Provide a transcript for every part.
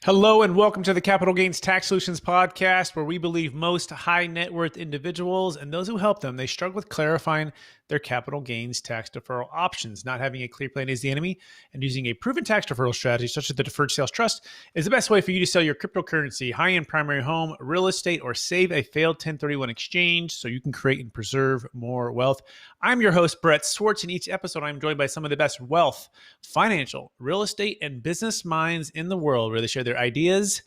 Hello and welcome to the Capital Gains Tax Solutions podcast, where we believe most high net worth individuals and those who help them, they struggle with clarifying their capital gains tax deferral options. Not having a clear plan is the enemy, and using a proven tax deferral strategy such as the Deferred Sales Trust is the best way for you to sell your cryptocurrency, high-end primary home, real estate, or save a failed 1031 exchange so you can create and preserve more wealth. I'm your host, Brett Swarts. In each episode, I'm joined by some of the best wealth, financial, real estate, and business minds in the world, where they share their ideas,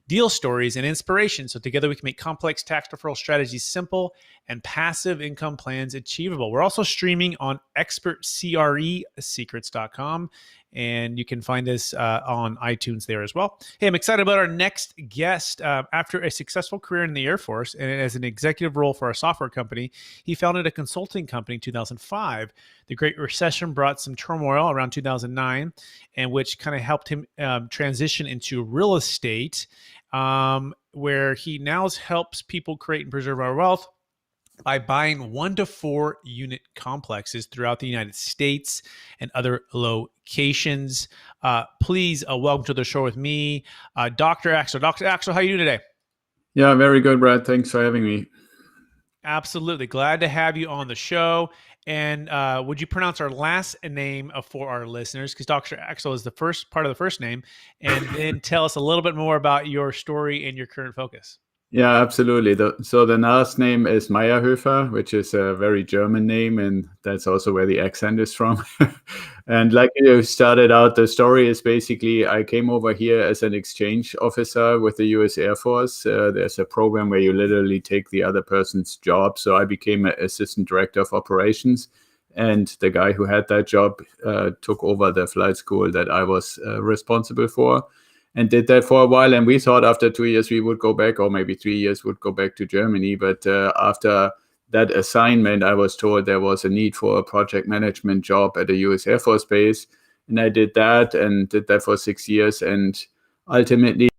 deal stories, and inspiration. So together we can make complex tax deferral strategies simple and passive income plans achievable. We're also streaming on expertcresecrets.com, and you can find us on iTunes there as well. Hey, I'm excited about our next guest. After a successful career in the Air Force and as an executive role for a software company, he founded a consulting company in 2005. The Great Recession brought some turmoil around 2009, and which kind of helped him transition into real estate, where he now helps people create and preserve our wealth by buying 1 to 4 unit complexes throughout the United States and other locations. Please welcome to the show with me, Dr. Axel. Dr. Axel, how are you doing today? Yeah, very good, Brad. Thanks for having me. Absolutely. Glad to have you on the show. And would you pronounce our last name for our listeners? Because Dr. Axel is the first part of the first name. And then tell us a little bit more about your story and your current focus. Yeah, absolutely. So the last name is Meierhoefer, which is a very German name, and that's also where the accent is from. And like you started out, the story is basically I came over here as an exchange officer with the U.S. Air Force. There's a program where you literally take the other person's job. So I became an assistant director of operations, and the guy who had that job took over the flight school that I was responsible for. And did that for a while. And we thought after 2 years we would go back, or maybe 3 years would go back to Germany. But after that assignment, I was told there was a need for a project management job at the US Air Force Base. And I did that for 6 years. And ultimately,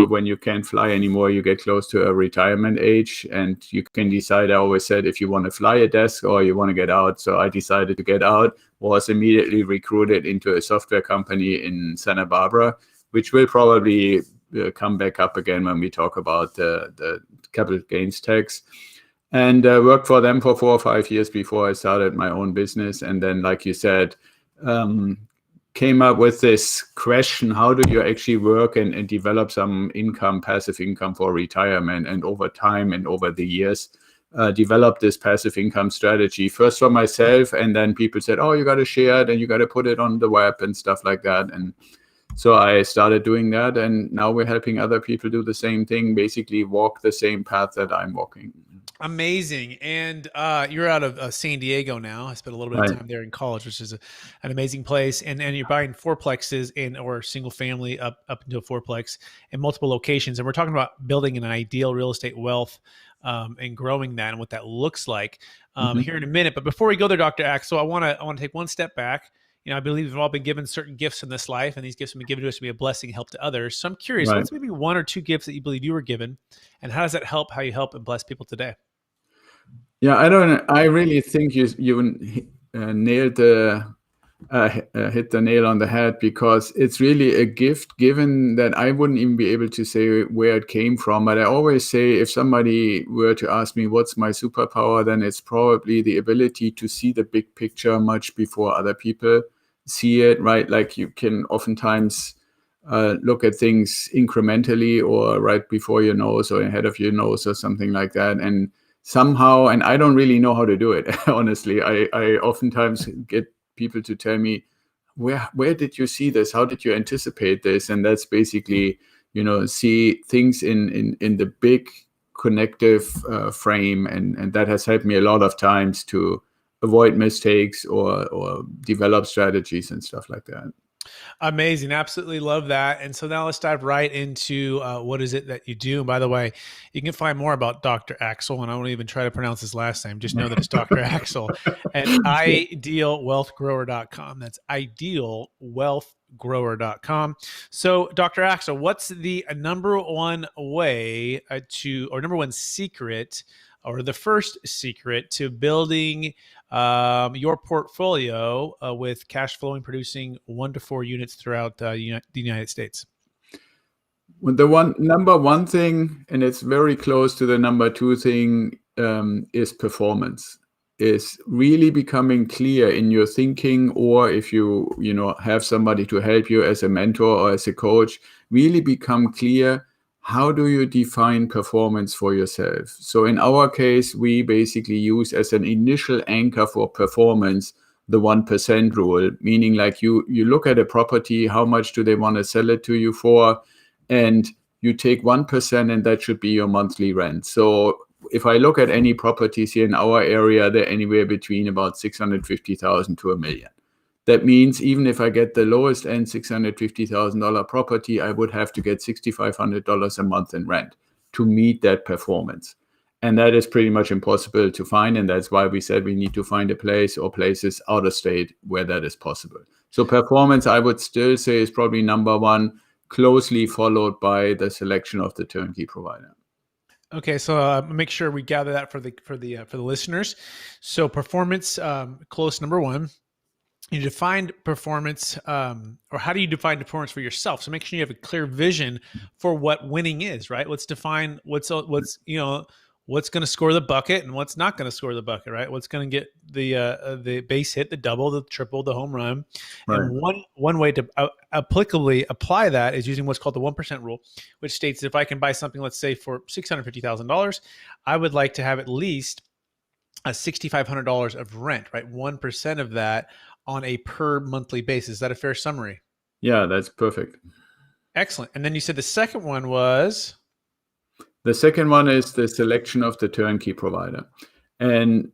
when you can't fly anymore, you get close to a retirement age. And you can decide, I always said, if you want to fly a desk or you want to get out. So I decided to get out, was immediately recruited into a software company in Santa Barbara, which will probably come back up again when we talk about the capital gains tax. And worked for them for 4 or 5 years before I started my own business. And then, like you said, came up with this question, how do you actually work and develop some income, passive income for retirement? And over time and over the years, developed this passive income strategy, first for myself. And then people said, oh, you got to share it and you got to put it on the web and stuff like that. And so I started doing that, and now we're helping other people do the same thing, basically walk the same path that I'm walking. Amazing. And you're out of San Diego now. I spent a little bit of time there in college, which is an amazing place. And you're buying fourplexes or single family up into a fourplex in multiple locations. And we're talking about building an ideal real estate wealth and growing that and what that looks like here in a minute. But before we go there, Dr. Axel, I want to take one step back. I believe we've all been given certain gifts in this life, and these gifts have been given to us to be a blessing and help to others. So I'm curious, what's maybe 1 or 2 gifts that you believe you were given, and how does that help how you help and bless people today? Yeah, I really think you nailed hit the nail on the head, because it's really a gift, given that I wouldn't even be able to say where it came from. But I always say, if somebody were to ask me what's my superpower, then it's probably the ability to see the big picture much before other people see it, right? Like you can oftentimes look at things incrementally or right before your nose or ahead of your nose or something like that. And somehow, and I don't really know how to do it, honestly. I oftentimes get people to tell me, where did you see this? How did you anticipate this? And that's basically, see things in the big connective frame. And that has helped me a lot of times to avoid mistakes or develop strategies and stuff like that. Amazing. Absolutely love that. And so now let's dive right into what is it that you do. And by the way, you can find more about Dr. Axel, and I won't even try to pronounce his last name. Just know that it's Dr. Axel at idealwealthgrower.com. That's idealwealthgrower.com. So, Dr. Axel, what's the number one way or number one secret, or the first secret to building your portfolio with cash flowing, producing 1 to 4 units throughout the United States? Well, the number one thing, and it's very close to the number two thing, is performance. Is really becoming clear in your thinking, or if you have somebody to help you as a mentor or as a coach, really become clear. How do you define performance for yourself? So in our case, we basically use as an initial anchor for performance the 1% rule, meaning like you look at a property, how much do they want to sell it to you for? And you take 1%, and that should be your monthly rent. So if I look at any properties here in our area, they're anywhere between about 650,000 to $1 million. That means even if I get the lowest end $650,000 property, I would have to get $6,500 a month in rent to meet that performance. And that is pretty much impossible to find. And that's why we said we need to find a place or places out of state where that is possible. So performance, I would still say, is probably number one, closely followed by the selection of the turnkey provider. Okay, so make sure we gather that for the listeners. So performance, close number one. You defined performance, or how do you define performance for yourself? So make sure you have a clear vision for what winning is, right? Let's define what's going to score the bucket and what's not going to score the bucket, right? What's going to get the base hit, the double, the triple, the home run. Right. And one way to applicably apply that is using what's called the 1% rule, which states that if I can buy something, let's say for $650,000, I would like to have at least $6,500 of rent, right? 1% of that on a per monthly basis. Is that a fair summary? Yeah, that's perfect. Excellent. And then you said the second one was? The second one is the selection of the turnkey provider. And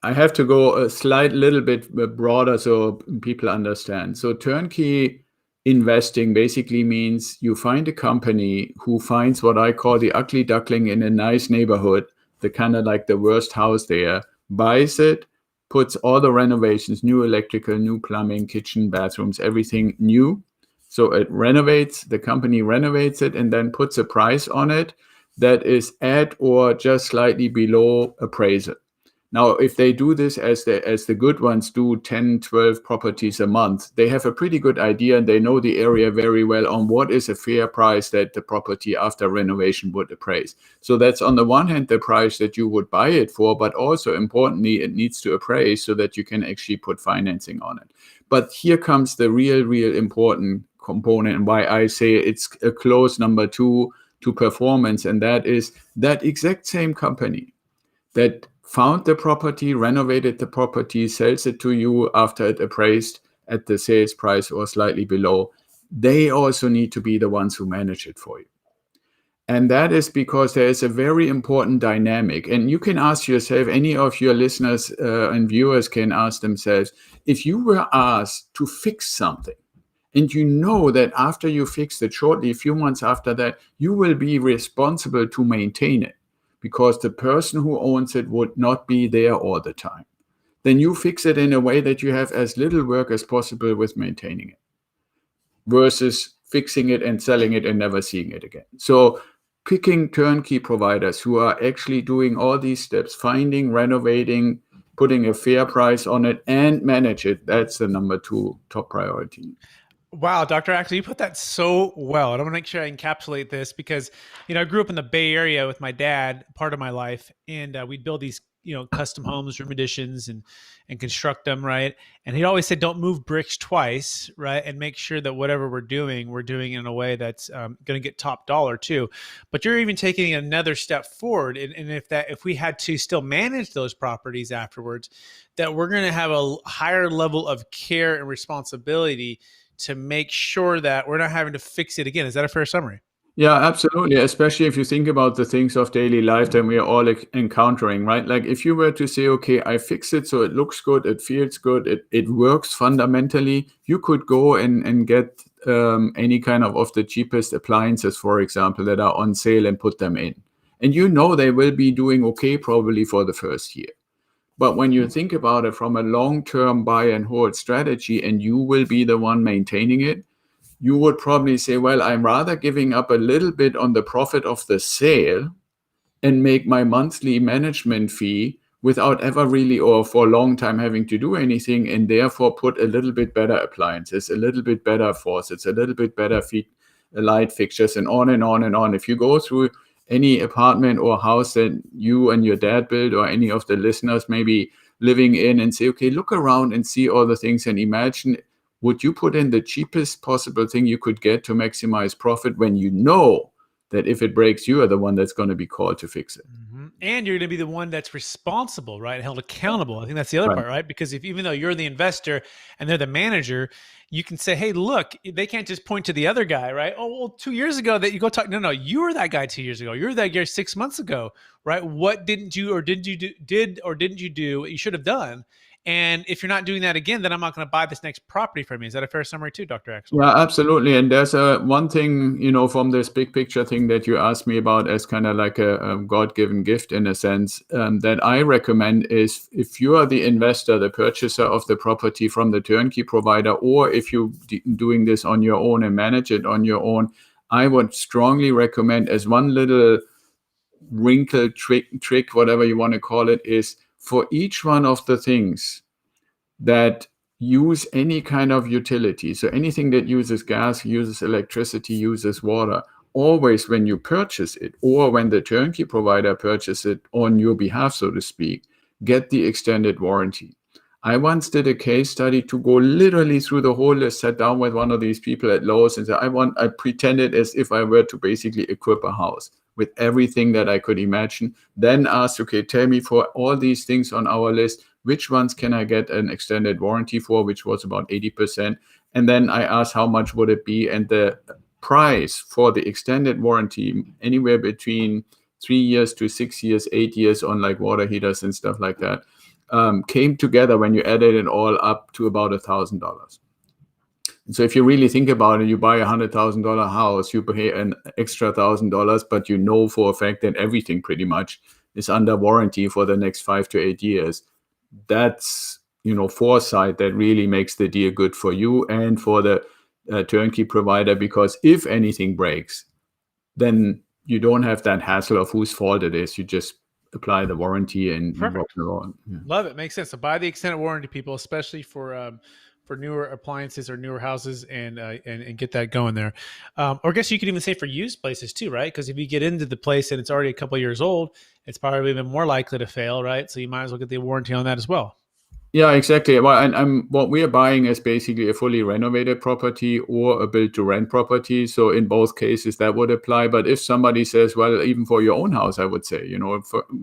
I have to go a little bit broader so people understand. So turnkey investing basically means you find a company who finds what I call the ugly duckling in a nice neighborhood, the kind of like the worst house there, buys it, puts all the renovations, new electrical, new plumbing, kitchen, bathrooms, everything new. So the company renovates it and then puts a price on it that is at or just slightly below appraisal. Now, if they do this as the good ones do, 10, 12 properties a month, they have a pretty good idea and they know the area very well on what is a fair price that the property after renovation would appraise. So that's on the one hand, the price that you would buy it for, but also importantly, it needs to appraise so that you can actually put financing on it. But here comes the real important component and why I say it's a close number two to performance. And that is that exact same company that found the property, renovated the property, sells it to you after it appraised at the sales price or slightly below. They also need to be the ones who manage it for you. And that is because there is a very important dynamic. And you can ask yourself, any of your listeners and viewers can ask themselves, if you were asked to fix something, and you know that after you fix it, shortly, a few months after that, you will be responsible to maintain it, because the person who owns it would not be there all the time. Then you fix it in a way that you have as little work as possible with maintaining it versus fixing it and selling it and never seeing it again. So picking turnkey providers who are actually doing all these steps, finding, renovating, putting a fair price on it and manage it, that's the number two top priority. Wow, Dr. Axel, you put that so well. And I'm going to make sure I encapsulate this because, I grew up in the Bay Area with my dad, part of my life, and we'd build these, custom homes, room additions, and construct them, right? And he'd always say, don't move bricks twice, right? And make sure that whatever we're doing in a way that's going to get top dollar too. But you're even taking another step forward. And if we had to still manage those properties afterwards, that we're going to have a higher level of care and responsibility to make sure that we're not having to fix it again. Is that a fair summary? Yeah, absolutely. Especially if you think about the things of daily life that we are all encountering, right? Like if you were to say, okay, I fix it so it looks good, it feels good, it works fundamentally, you could go and get any kind of the cheapest appliances, for example, that are on sale and put them in. And you know they will be doing okay probably for the first year. But when you think about it from a long-term buy and hold strategy, and you will be the one maintaining it, you would probably say, well, I'm rather giving up a little bit on the profit of the sale and make my monthly management fee without ever really or for a long time having to do anything, and therefore put a little bit better appliances, a little bit better faucets, a little bit better light fixtures, and on and on and on. If you go through any apartment or house that you and your dad built, or any of the listeners maybe living in, and say, okay, look around and see all the things and imagine, would you put in the cheapest possible thing you could get to maximize profit when you know that if it breaks, you are the one that's going to be called to fix it? And you're going to be the one that's responsible, right? Held accountable. I think that's the other Right. part, right? Because if even though you're the investor and they're the manager, you can say, "Hey, look," they can't just point to the other guy, right? Oh, well, 2 years ago that you go talk. No, you were that guy 2 years ago. You were that guy 6 months ago, right? What didn't you or did you do? Did or didn't you do what you should have done? And if you're not doing that again, then I'm not going to buy this next property from you. Is that a fair summary too, Dr. Axel? Yeah, absolutely. And there's one thing, from this big picture thing that you asked me about as kind of like a God-given gift in a sense, that I recommend is, if you are the investor, the purchaser of the property from the turnkey provider, or if you're doing this on your own and manage it on your own, I would strongly recommend, as one little wrinkle, trick, whatever you want to call it, is for each one of the things that use any kind of utility, so anything that uses gas, uses electricity, uses water, always when you purchase it, or when the turnkey provider purchases it on your behalf, so to speak, get the extended warranty. I once did a case study to go literally through the whole list, sat down with one of these people at Lowe's and said, I pretended as if I were to basically equip a house with everything that I could imagine. Then asked, okay, tell me, for all these things on our list, which ones can I get an extended warranty for, which was about 80%. And then I asked, how much would it be? And the price for the extended warranty, anywhere between 3 years to 6 years, 8 years on like water heaters and stuff like that, came together when you added it all up to about $1,000. So if you really think about it, you buy $100,000 house, you pay an extra $1,000, but you know for a fact that everything pretty much is under warranty for the next 5 to 8 years. That's foresight that really makes the deal good for you and for the turnkey provider, because if anything breaks, then you don't have that hassle of whose fault it is. You just apply the warranty and walk around. Yeah. Love it. Makes sense. So buy the extended warranty, people, especially for newer appliances or newer houses, and get that going there. Or I guess you could even say for used places too, right? Because if you get into the place and it's already a couple of years old, it's probably even more likely to fail, right? So you might as well get the warranty on that as well. Yeah, exactly. Well, and what we are buying is basically a fully renovated property or a build-to-rent property. So in both cases, that would apply. But if somebody says, well, even for your own house, I would say,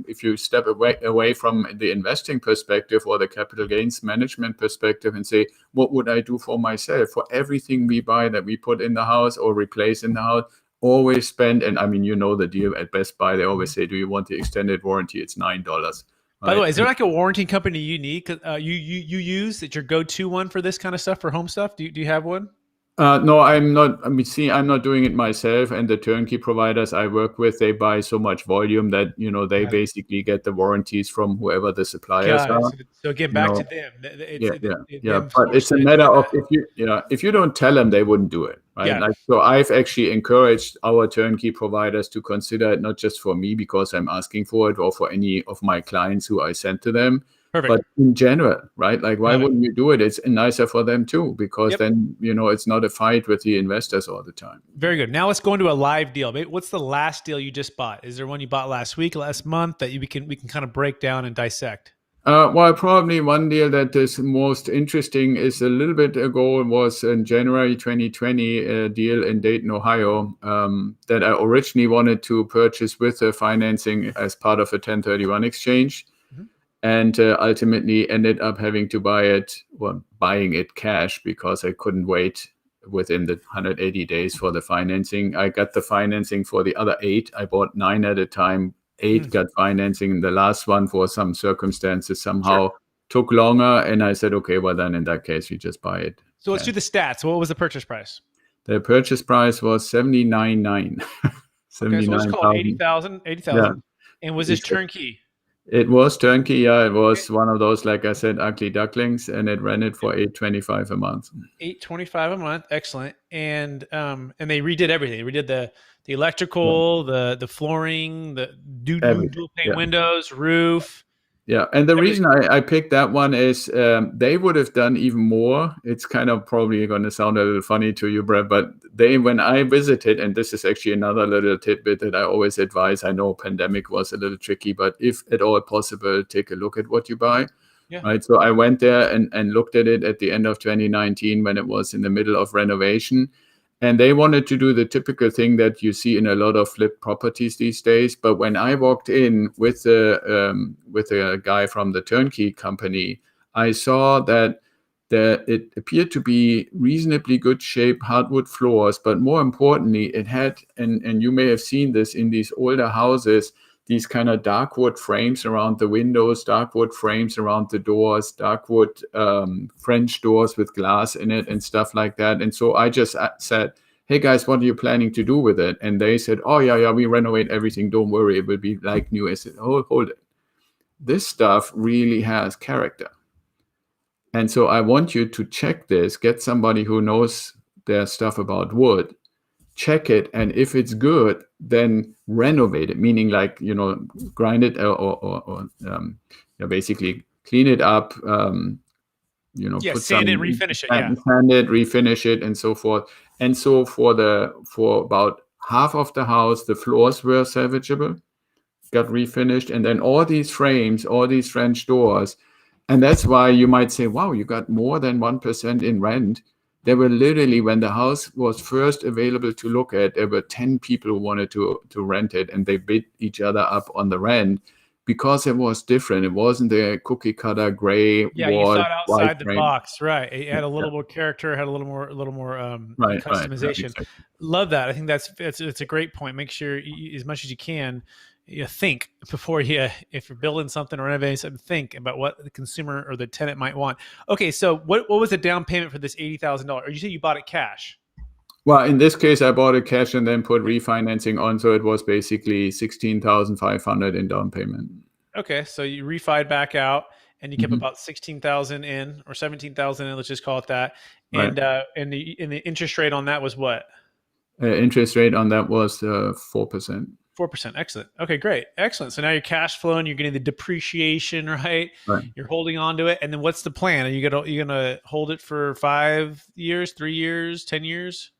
if you step away from the investing perspective or the capital gains management perspective and say, what would I do for myself? For everything we buy that we put in the house or replace in the house, always spend. And I mean, the deal at Best Buy, they always say, do you want the extended warranty? It's $9. By the way, is there like a warranty company you need? You use that your go-to one for this kind of stuff, for home stuff? Do you have one? No, I'm not. I mean, see, I'm not doing it myself. And the turnkey providers I work with, they buy so much volume that they basically get the warranties from whoever the suppliers are. So getting back to them, But it's a matter of if you don't tell them, they wouldn't do it, right? Yeah. So I've actually encouraged our turnkey providers to consider it, not just for me because I'm asking for it, or for any of my clients who I send to them. Perfect. But in general, right? Like, why wouldn't you do it? It's nicer for them too, because then, it's not a fight with the investors all the time. Very good. Now let's go into a live deal. What's the last deal you just bought? Is there one you bought last week, last month that we can kind of break down and dissect? Well, probably one deal that is most interesting is a little bit ago, was in January 2020, a deal in Dayton, Ohio, that I originally wanted to purchase with the financing as part of a 1031 exchange. And ultimately ended up having to buying it cash because I couldn't wait within the 180 days for the financing. I got the financing for the other 8. I bought 9 at a time. 8 got financing. The last one, for some circumstances, somehow took longer. And I said, okay, well, then in that case, you just buy it. So let's do the stats. What was the purchase price? The purchase price was $79,900. Okay, so let's call it 80,000. Yeah. And was this turnkey? It was turnkey. Yeah, it was one of those, like I said, ugly ducklings, and it ran it for $825 a month. $825 a month, excellent. And they redid everything. They redid the electrical, the flooring, the dual pane windows, roof. Yeah, and the reason I picked that one is they would have done even more. It's kind of probably going to sound a little funny to you, Brett, but when I visited, and this is actually another little tidbit that I always advise. I know pandemic was a little tricky, but if at all possible, take a look at what you buy. Yeah. Right. So I went there and looked at it at the end of 2019 when it was in the middle of renovation. And they wanted to do the typical thing that you see in a lot of flip properties these days. But when I walked in with a guy from the Turnkey company, I saw that it appeared to be reasonably good shape hardwood floors. But more importantly, it had, and you may have seen this in these older houses, these kind of dark wood frames around the windows, dark wood frames around the doors, dark wood French doors with glass in it and stuff like that. And so I just said, hey guys, what are you planning to do with it? And they said, oh yeah, we renovate everything. Don't worry, it will be like new. I said, hold it. This stuff really has character. And so I want you to check this, get somebody who knows their stuff about wood, check it, and if it's good, then renovate it, meaning like, grind it or basically clean it up, put sand it, refinish it, sand it, refinish it, and so forth. And so for about half of the house, the floors were salvageable, got refinished, and then all these frames, all these French doors, and that's why you might say, wow, you got more than 1% in rent. There were literally, when the house was first available to look at, there were 10 people who wanted to rent it, and they bid each other up on the rent because it was different. It wasn't the cookie cutter gray wall. Yeah, you saw it outside the box, right? It had a little more character, had a little more customization. Right, exactly. Love that. I think it's a great point. Make sure as much as you can, think before if you're building something or renovating something, think about what the consumer or the tenant might want. Okay, so what was the down payment for this $80,000? Or you said you bought it cash? Well, in this case, I bought it cash and then put refinancing on, so it was basically $16,500 in down payment. Okay, so you refied back out and you kept about $16,000 in, or $17,000 in. Let's just call it that. And and the interest rate on that was what? Interest rate on that was 4%. 4%. Excellent. Okay, great. Excellent. So now you're cash flowing, you're getting the depreciation, right? You're holding on to it. And then what's the plan? Are you gonna hold it for 5 years, 3 years, 10 years?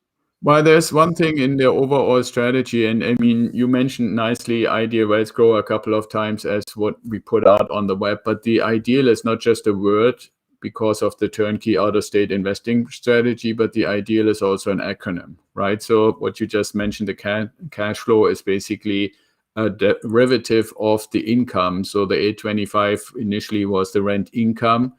Well, there's one thing in the overall strategy, and I mean, you mentioned nicely Ideal Wealth Grow a couple of times as what we put out on the web, but the ideal is not just a word because of the turnkey out-of-state investing strategy, but the ideal is also an acronym, right? So what you just mentioned, the cash flow is basically a derivative of the income. So the 825 initially was the rent income.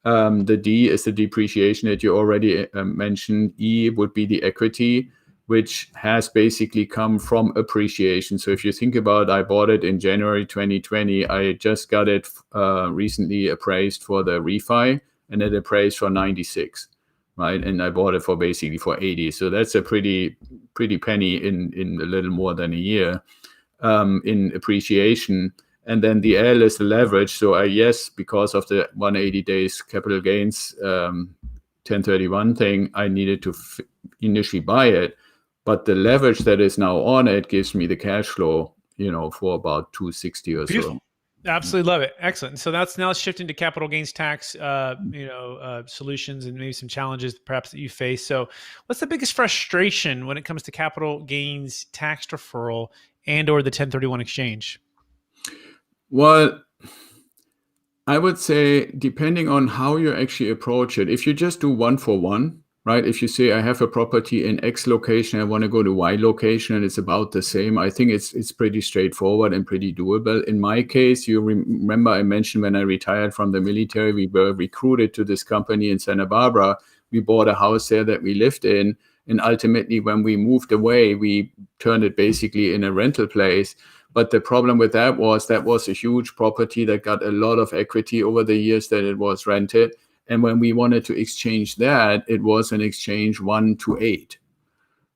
The D is the depreciation that you already mentioned. E would be the equity, which has basically come from appreciation. So if you think about, I bought it in January 2020. I just got it recently appraised for the refi, and it appraised for 96, right? And I bought it for 80. So that's a pretty penny in a little more than a year in appreciation. And then the L is the leverage. So yes, because of the 180 days capital gains 1031 thing, I needed to initially buy it. But the leverage that is now on it gives me the cash flow, for about 260 or so. Absolutely love it. Excellent. So that's now shifting to capital gains tax, solutions and maybe some challenges perhaps that you face. So what's the biggest frustration when it comes to capital gains tax deferral and or the 1031 exchange? Well, I would say depending on how you actually approach it, if you just do one for one, right? If you say I have a property in X location, I want to go to Y location, and it's about the same, I think it's pretty straightforward and pretty doable. In my case, you remember I mentioned when I retired from the military, we were recruited to this company in Santa Barbara, we bought a house there that we lived in. And ultimately, when we moved away, we turned it basically in a rental place. But the problem with that was a huge property that got a lot of equity over the years that it was rented. And when we wanted to exchange that, it was an exchange 1 to 8,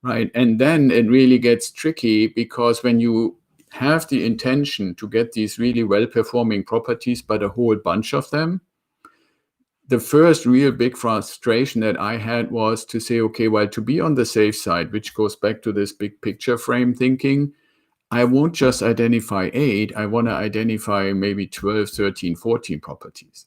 right? And then it really gets tricky, because when you have the intention to get these really well-performing properties, but a whole bunch of them, the first real big frustration that I had was to say, okay, well, to be on the safe side, which goes back to this big picture frame thinking, I won't just identify 8, I want to identify maybe 12, 13, 14 properties.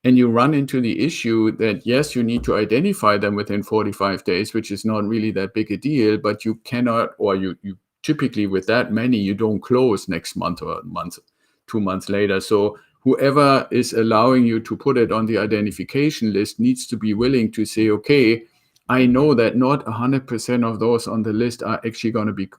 And you run into the issue that, yes, you need to identify them within 45 days, which is not really that big a deal, but you cannot, or you typically with that many, you don't close next month or 2 months later. So whoever is allowing you to put it on the identification list needs to be willing to say, okay, I know that not 100% of those on the list are actually going to be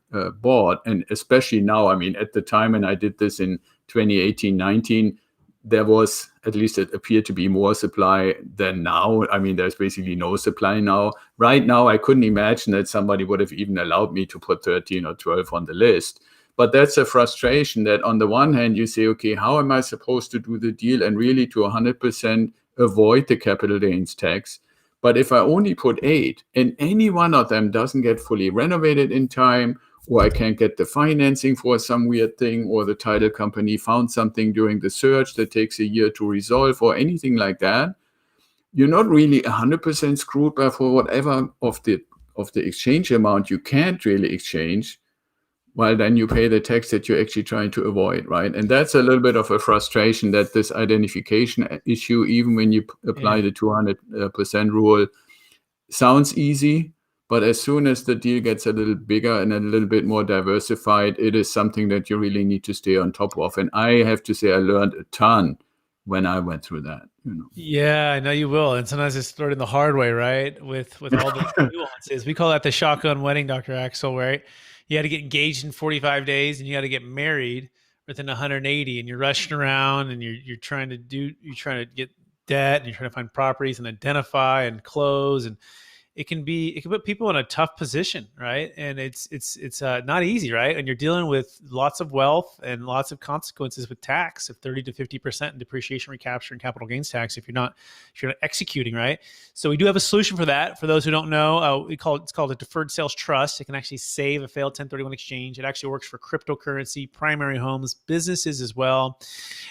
bought. And especially now, I mean, at the time, and I did this in 2018, 19, there was, at least it appeared to be, more supply than now. I mean, there's basically no supply now. Right now, I couldn't imagine that somebody would have even allowed me to put 13 or 12 on the list. But that's a frustration that on the one hand, you say, okay, how am I supposed to do the deal and really to 100% avoid the capital gains tax? But if I only put 8 and any one of them doesn't get fully renovated in time, or I can't get the financing for some weird thing, or the title company found something during the search that takes a year to resolve, or anything like that, you're not really 100% screwed, by for whatever of the exchange amount you can't really exchange. Well, then you pay the tax that you're actually trying to avoid, right? And that's a little bit of a frustration, that this identification issue, even when you apply the 200% rule, sounds easy, but as soon as the deal gets a little bigger and a little bit more diversified, it is something that you really need to stay on top of. And I have to say, I learned a ton when I went through that. Yeah, I know you will. And sometimes it's learning the hard way, right? With all those nuances. We call that the shotgun wedding, Dr. Axel, right? You got to get engaged in 45 days and you got to get married within 180, and you're rushing around and you're trying to get debt, and you're trying to find properties and identify and close, and it can put people in a tough position, right? And it's not easy, right? And you're dealing with lots of wealth and lots of consequences with tax of 30 to 50% in depreciation recapture and capital gains tax if you're not executing, right? So we do have a solution for that. For those who don't know, it's called a Deferred Sales Trust. It can actually save a failed 1031 exchange. It actually works for cryptocurrency, primary homes, businesses as well.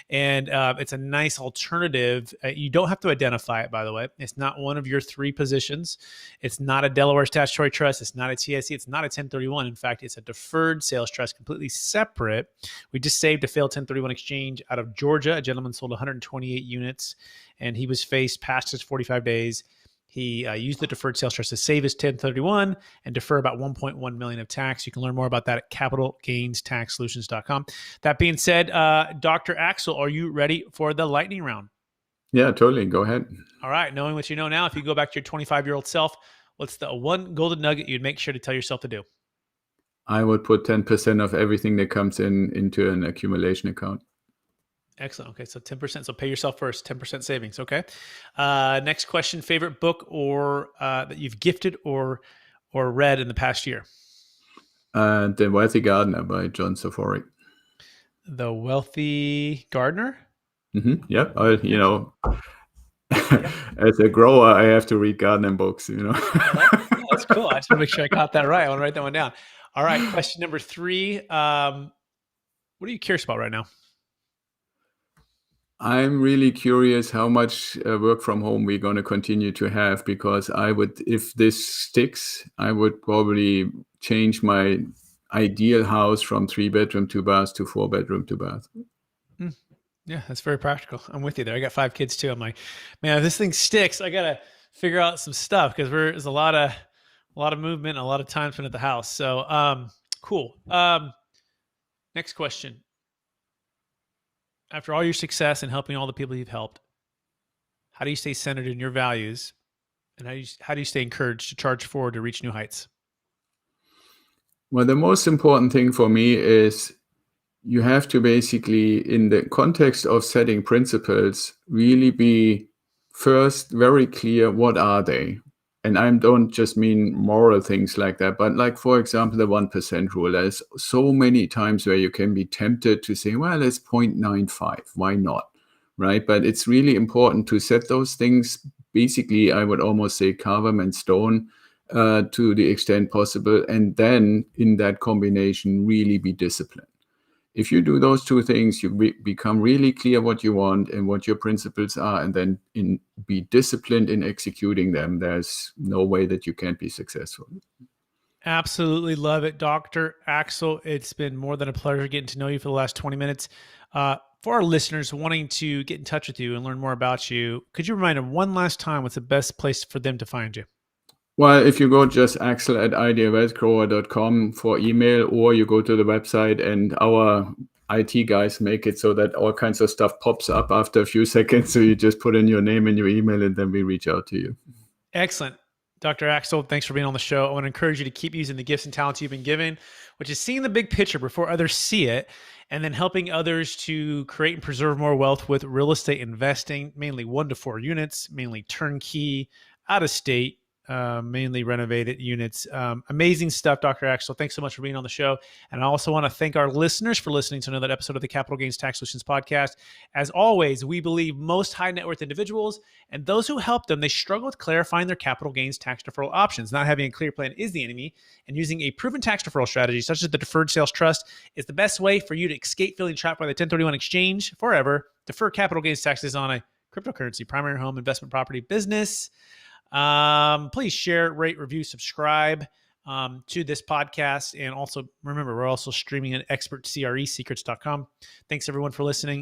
And it's a nice alternative. You don't have to identify it, by the way. It's not one of your 3 positions. It's not a Delaware Statutory Trust. It's not a TSC. It's not a 1031. In fact, it's a Deferred Sales Trust, completely separate. We just saved a failed 1031 exchange out of Georgia. A gentleman sold 128 units, and he was faced past his 45 days. He used the Deferred Sales Trust to save his 1031 and defer about $1.1 million of tax. You can learn more about that at capitalgainstaxsolutions.com. That being said, Dr. Axel, are you ready for the lightning round? Yeah, totally. Go ahead. All right. Knowing what you know now, if you go back to your 25-year-old self, what's the one golden nugget you'd make sure to tell yourself to do? I would put 10% of everything that comes into an accumulation account. Excellent. Okay, so 10%. So pay yourself first, 10% savings. Okay. Next question: favorite book or that you've gifted or read in the past year? The Wealthy Gardener by John Soforic. The Wealthy Gardener? Mm-hmm. Yep. As a grower, I have to read gardening books, That's cool. I just want to make sure I got that right. I want to write that one down. All right. Question number 3. What are you curious about right now? I'm really curious how much work from home we're going to continue to have, because if this sticks, I would probably change my ideal house from 3-bedroom 2-bath to 4-bedroom 2-bath. Yeah, that's very practical. I'm with you there. I got 5 kids too. I'm like, man, if this thing sticks, I got to figure out some stuff, because there's a lot of movement, and a lot of time spent at the house. So, cool. Next question. After all your success and helping all the people you've helped, how do you stay centered in your values, and how do you stay encouraged to charge forward to reach new heights? Well, the most important thing for me is you have to basically, in the context of setting principles, really be first very clear, what are they? and I don't just mean moral things like that, but like, for example, the 1% rule. There's so many times where you can be tempted to say, well, it's 0.95. Why not? Right? But it's really important to set those things, basically, I would almost say carve them in stone to the extent possible. And then in that combination, really be disciplined. If you do those two things, you become really clear what you want and what your principles are, and then be disciplined in executing them. There's no way that you can't be successful. Absolutely love it, Dr. Axel. It's been more than a pleasure getting to know you for the last 20 minutes. For our listeners wanting to get in touch with you and learn more about you, could you remind them one last time what's the best place for them to find you? Well, if you go just axel@ideawealthgrower.com for email, or you go to the website, and our IT guys make it so that all kinds of stuff pops up after a few seconds. So you just put in your name and your email, and then we reach out to you. Excellent. Dr. Axel, thanks for being on the show. I want to encourage you to keep using the gifts and talents you've been given, which is seeing the big picture before others see it, and then helping others to create and preserve more wealth with real estate investing, mainly 1 to 4 units, mainly turnkey, out of state, mainly renovated units. Amazing stuff, Dr. Axel. Thanks so much for being on the show. And I also want to thank our listeners for listening to another episode of the Capital Gains Tax Solutions podcast. As always, we believe most high net worth individuals and those who help them, they struggle with clarifying their capital gains tax deferral options. Not having a clear plan is the enemy, and using a proven tax deferral strategy such as the Deferred Sales Trust is the best way for you to escape feeling trapped by the 1031 exchange forever. Defer capital gains taxes on a cryptocurrency, primary home, investment property, business. Please share, rate, review, subscribe to this podcast. And also remember, we're also streaming at expertcresecrets.com. Thanks everyone for listening.